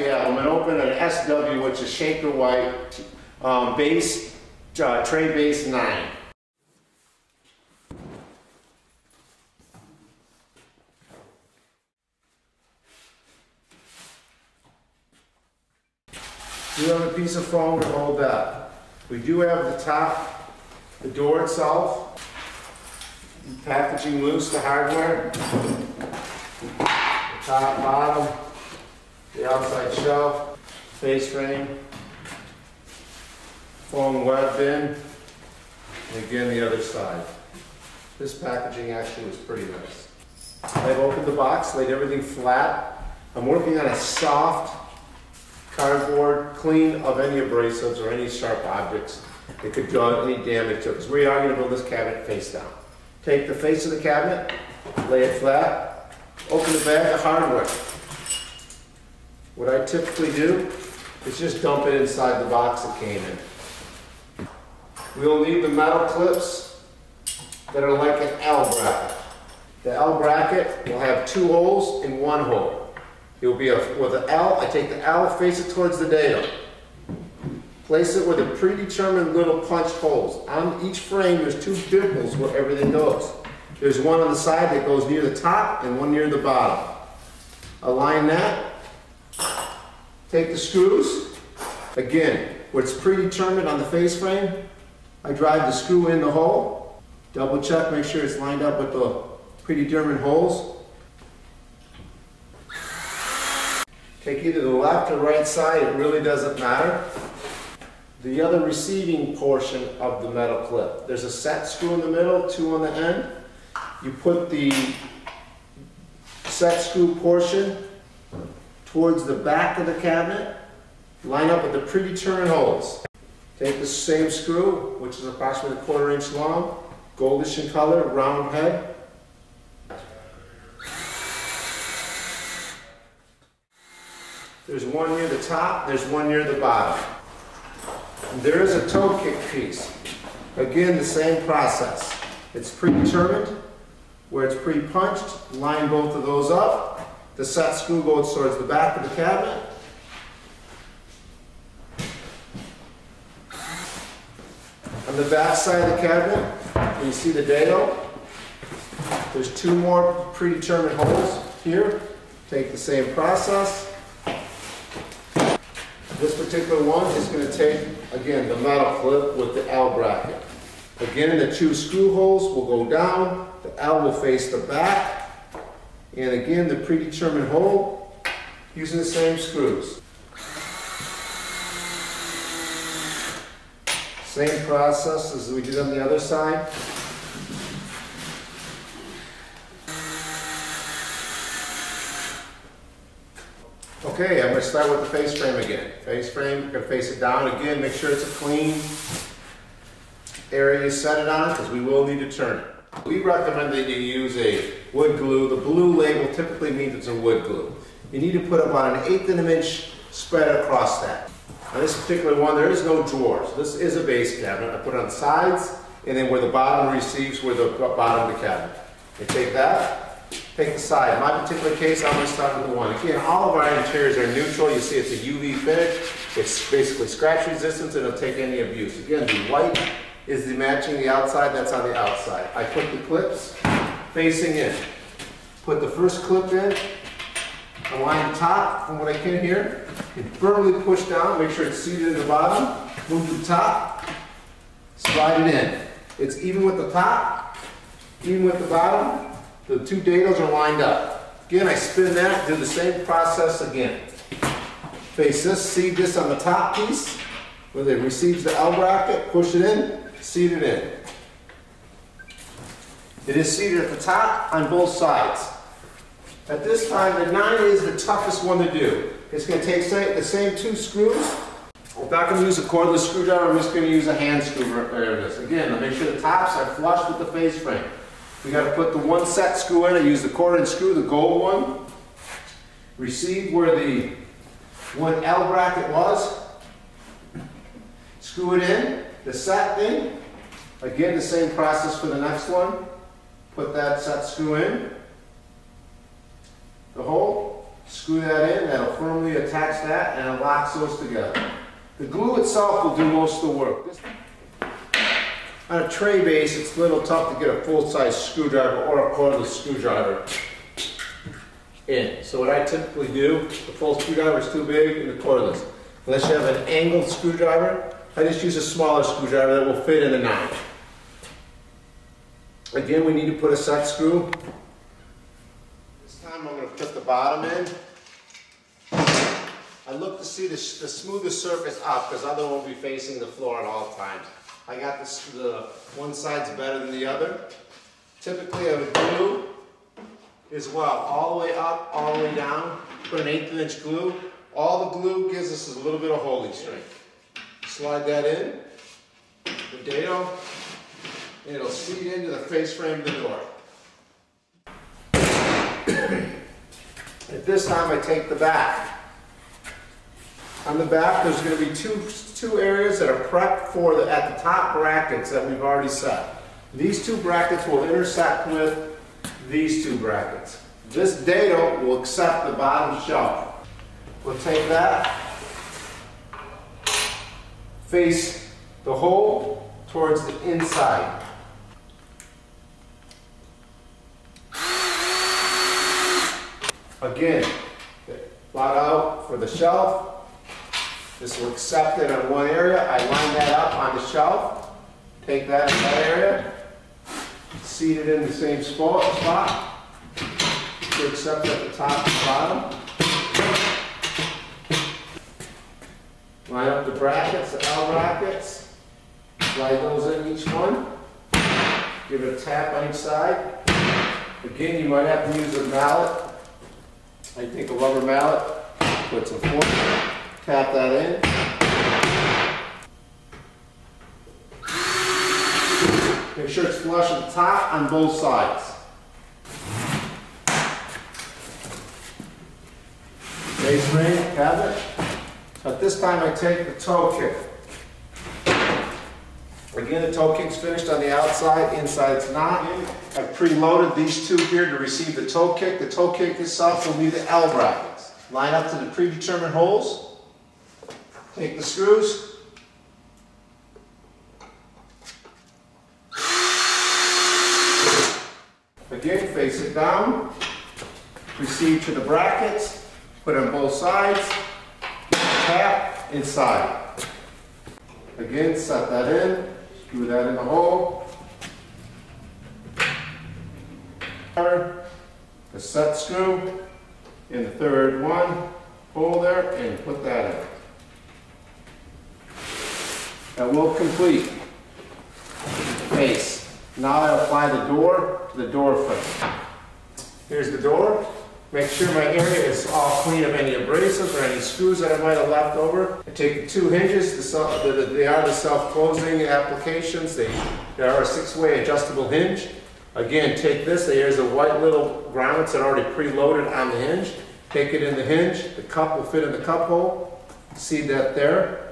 we have. I'm going to open an SW, which is Shaker White base, tray base 9. We have a piece of foam to hold that. We do have the top, the door itself, packaging loose, the hardware, the top, bottom, the outside shelf, face frame, foam web bin, and again the other side. This packaging actually was pretty nice. I've opened the box, laid everything flat. I'm working on a soft cardboard, clean of any abrasives or any sharp objects that could do any damage to it. Because we are going to build this cabinet face down. Take the face of the cabinet, lay it flat, open the bag of hardware. What I typically do is just dump it inside the box it came in. We'll need the metal clips that are like an L bracket. The L bracket will have 2 holes and 1 hole. It will be with an L. I take the L, face it towards the dado. Place it with a predetermined little punched holes. On each frame, there's 2 dimples where everything goes. There's one on the side that goes near the top and one near the bottom. Align that. Take the screws. Again, where it's predetermined on the face frame, I drive the screw in the hole. Double check, make sure it's lined up with the predetermined holes. Take either the left or right side, it really doesn't matter. The other receiving portion of the metal clip. There's a set screw in the middle, 2 on the end. You put the set screw portion towards the back of the cabinet. Line up with the predetermined holes. Take the same screw, which is approximately 1/4 inch long, goldish in color, round head. There's one near the top, there's one near the bottom. And there is a toe kick piece. Again, the same process. It's predetermined, where it's pre-punched, line both of those up. The set screw goes towards the back of the cabinet. On the back side of the cabinet, you see the dado. There's 2 more predetermined holes here. Take the same process. This particular one is going to take, again, the metal clip with the L bracket. Again, the 2 screw holes will go down, the L will face the back, and again, the predetermined hole using the same screws. Same process as we did on the other side. Okay, I'm going to start with the face frame again. Face frame, you're going to face it down again. Make sure it's a clean area you set it on, because we will need to turn it. We recommend that you use a wood glue. The blue label typically means it's a wood glue. You need to put about an 1/8 of an inch spread across that. On this particular one, there is no drawers. This is a base cabinet. I put it on the sides, and then where the bottom receives, where the bottom of the cabinet. You take that. Take the side. In my particular case, I'm going to start with the one. Again, all of our interiors are neutral. You see it's a UV finish. It's basically scratch resistance and it'll take any abuse. Again, the white is the matching the outside, that's on the outside. I put the clips facing in. Put the first clip in, align the top from what I can here, and firmly push down, make sure it's seated in the bottom, move to the top, slide it in. It's even with the top, even with the bottom. The 2 dados are lined up. Again, I spin that, do the same process again. Face this, seat this on the top piece, where it receives the L bracket, push it in, seat it in. It is seated at the top on both sides. At this time, the 9 is the toughest one to do. It's going to take the same 2 screws. I'm not going to use a cordless screwdriver, I'm just going to use a hand screwdriver. Again, make sure the tops are flush with the face frame. We got to put the 1 set screw in. I use the 1/4 inch screw, the gold one. Receive where the 1 L bracket was. Screw it in. The set thing. Again, the same process for the next one. Put that set screw in. The hole. Screw that in, that'll firmly attach that, and it locks those together. The glue itself will do most of the work. On a tray base, it's a little tough to get a full-size screwdriver or a cordless screwdriver in. So what I typically do, the full screwdriver is too big and the cordless. Unless you have an angled screwdriver, I just use a smaller screwdriver that will fit in the notch. Again, we need to put a set screw. This time I'm going to put the bottom in. I look to see the smoothest surface up because otherwise we'll be facing the floor at all times. I got this, the one side's better than the other. Typically I would glue as well, all the way up, all the way down. Put an 1/8 inch glue. All the glue gives us is a little bit of holding strength. Slide that in, the dado, and it'll seat into the face frame of the door. At this time I take the back. On the back there's going to be two areas that are prepped for at the top brackets that we've already set. These two brackets will intersect with these two brackets. This dado will accept the bottom shelf. We'll take that, face the hole towards the inside. Again, plot out for the shelf. This will accept it on one area. I line that up on the shelf. Take that in that area. Seat it in the same spot. To accept at the top and bottom. Line up the brackets, the L brackets. Slide those in each one. Give it a tap on each side. Again, you might have to use a mallet. I take a rubber mallet, put some force, tap that in. Make sure it's flush at the top on both sides. Base ring, cabinet. At this time I take the toe kick. Again, the toe kick's finished on the outside, inside it's not. I've preloaded these two here to receive the toe kick. The toe kick itself will be the L brackets. Line up to the predetermined holes. Take the screws. Again, face it down. Proceed to the brackets. Put on both sides. Tap inside. Again, set that in. Screw that in the hole. The set screw in the third one. Hole there and put that in. That will complete the base. Now I apply the door to the door frame. Here's the door. Make sure my area is all clean of any abrasives or any screws that I might have left over. I take the two hinges, they are the self-closing applications. They are a 6-way adjustable hinge. Again, take this, there's a white little grommets that are already preloaded on the hinge. Take it in the hinge, the cup will fit in the cup hole. See that there.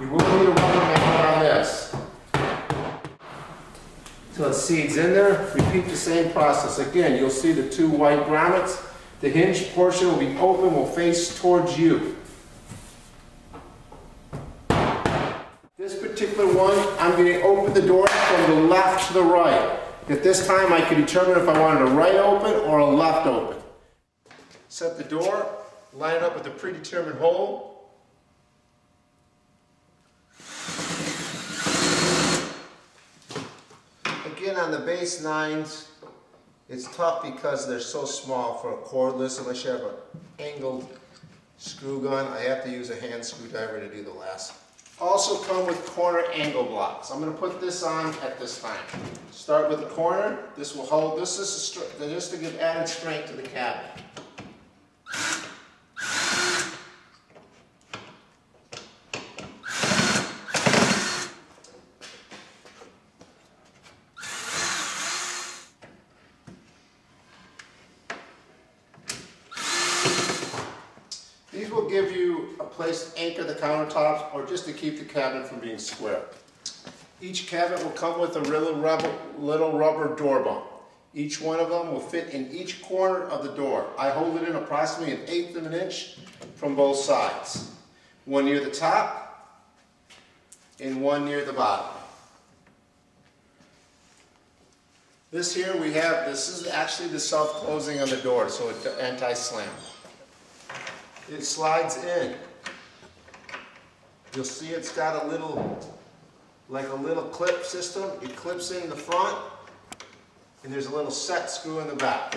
You will need a rubber mat on this. So it seeds in there. Repeat the same process. Again, you'll see the two white grommets. The hinge portion will be open, will face towards you. This particular one, I'm going to open the door from the left to the right. At this time, I can determine if I wanted a right open or a left open. Set the door, line it up with the predetermined hole. Again, on the base 9s, it's tough because they're so small for a cordless. Unless you have an angled screw gun, I have to use a hand screwdriver to do the last. Also come with corner angle blocks. I'm going to put this on at this time. Start with the corner. This will hold. This is just to give added strength to the cabinet. These will give you a place to anchor the countertops or just to keep the cabinet from being square. Each cabinet will come with a little rubber door bump. Each one of them will fit in each corner of the door. I hold it in approximately 1/8 of an inch from both sides. One near the top and one near the bottom. This here we have, this is actually the self-closing on the door, so it's anti-slam. It slides in. You'll see it's got a little, like a little clip system. It clips in the front, and there's a little set screw in the back.